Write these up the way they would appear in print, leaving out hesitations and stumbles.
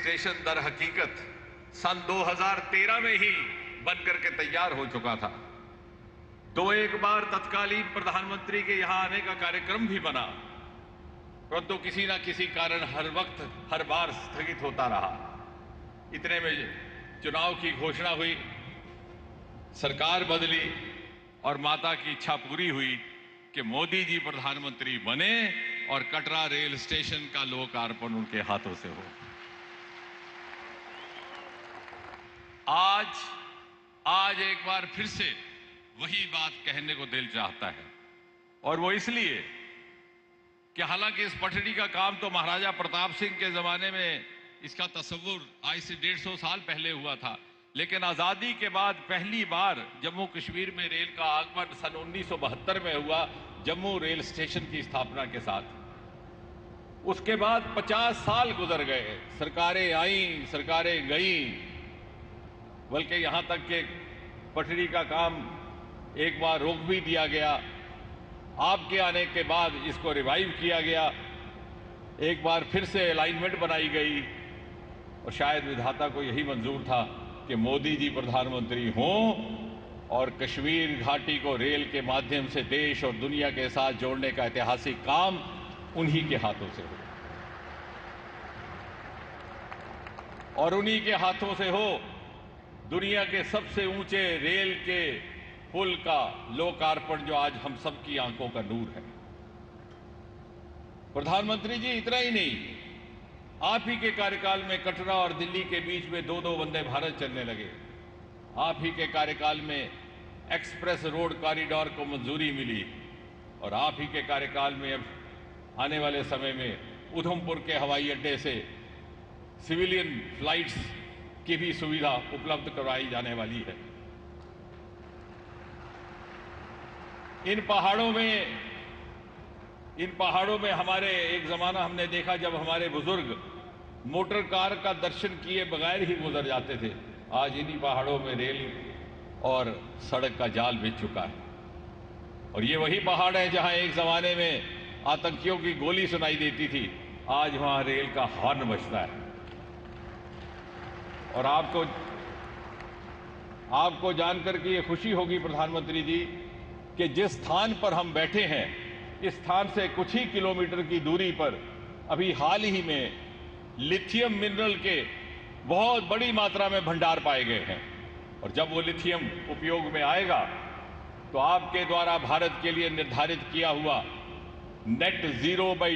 Station दर हकीकत सन 2013 में ही बनकर के तैयार हो चुका था। एक बार तत्कालीन प्रधानमंत्री के यहां आने का कार्यक्रम भी बना, परंतु किसी ना किसी कारण हर वक्त हर बार स्थगित होता रहा। इतने में चुनाव की घोषणा हुई, सरकार बदली और माता की इच्छा पूरी हुई कि मोदी जी प्रधानमंत्री बने और कटरा रेल स्टेशन का लोकार्पण उनके हाथों से हो। आज एक बार फिर से वही बात कहने को दिल चाहता है, और वो इसलिए कि हालांकि इस पटरी का काम तो महाराजा प्रताप सिंह के जमाने में इसका तस्वुर आज से 150 साल पहले हुआ था, लेकिन आजादी के बाद पहली बार जम्मू कश्मीर में रेल का आगमन सन 1972 में हुआ, जम्मू रेल स्टेशन की स्थापना के साथ। उसके बाद 50 साल गुजर गए, सरकारें आईं, सरकारें गईं, बल्कि यहां तक कि पटरी का काम एक बार रोक भी दिया गया। आपके आने के बाद इसको रिवाइव किया गया, एक बार फिर से अलाइनमेंट बनाई गई, और शायद विधाता को यही मंजूर था कि मोदी जी प्रधानमंत्री हों और कश्मीर घाटी को रेल के माध्यम से देश और दुनिया के साथ जोड़ने का ऐतिहासिक काम उन्हीं के हाथों से हो, और उन्हीं के हाथों से हो दुनिया के सबसे ऊंचे रेल के पुल का लोकार्पण, जो आज हम सबकी आंखों का नूर है। प्रधानमंत्री जी, इतना ही नहीं, आप ही के कार्यकाल में कटरा और दिल्ली के बीच में 2-2 वंदे भारत चलने लगे। आप ही के कार्यकाल में एक्सप्रेस रोड कॉरिडोर को मंजूरी मिली, और आप ही के कार्यकाल में अब आने वाले समय में उधमपुर के हवाई अड्डे से सिविलियन फ्लाइट्स की भी सुविधा उपलब्ध करवाई जाने वाली है। इन पहाड़ों में हमारे एक जमाना हमने देखा जब हमारे बुजुर्ग मोटर कार का दर्शन किए बगैर ही गुजर जाते थे। आज इन्हीं पहाड़ों में रेल और सड़क का जाल बिछ चुका है, और ये वही पहाड़ है जहां एक जमाने में आतंकियों की गोली सुनाई देती थी, आज वहां रेल का हॉर्न बजता है। और आपको जानकर के ये खुशी होगी प्रधानमंत्री जी कि जिस स्थान पर हम बैठे हैं, इस स्थान से कुछ ही किलोमीटर की दूरी पर अभी हाल ही में लिथियम मिनरल के बहुत बड़ी मात्रा में भंडार पाए गए हैं, और जब वो लिथियम उपयोग में आएगा तो आपके द्वारा भारत के लिए निर्धारित किया हुआ net zero by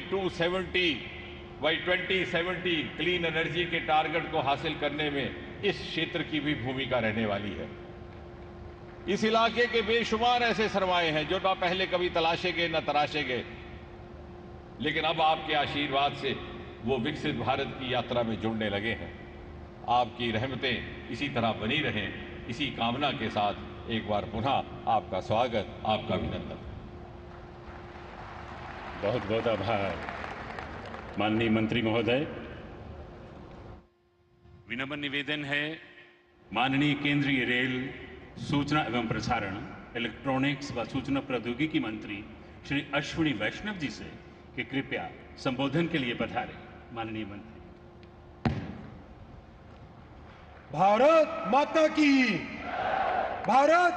2070 clean energy के टारगेट को हासिल करने में इस क्षेत्र की भी भूमिका रहने वाली है। इस इलाके के बेशुमार ऐसे सरमाए हैं जो ना पहले कभी तलाशे गए न तराशे गए, लेकिन अब आपके आशीर्वाद से वो विकसित भारत की यात्रा में जुड़ने लगे हैं। आपकी रहमतें इसी तरह बनी रहें, इसी कामना के साथ एक बार पुनः आपका स्वागत, आपका अभिनंदन। बहुत बहुत आभार माननीय मंत्री महोदय। विनम्र निवेदन है माननीय केंद्रीय रेल, सूचना एवं प्रसारण, इलेक्ट्रॉनिक्स व सूचना प्रौद्योगिकी मंत्री श्री अश्विनी वैष्णव जी से कि कृपया संबोधन के लिए पधारें। माननीय मंत्री। भारत माता की, भारत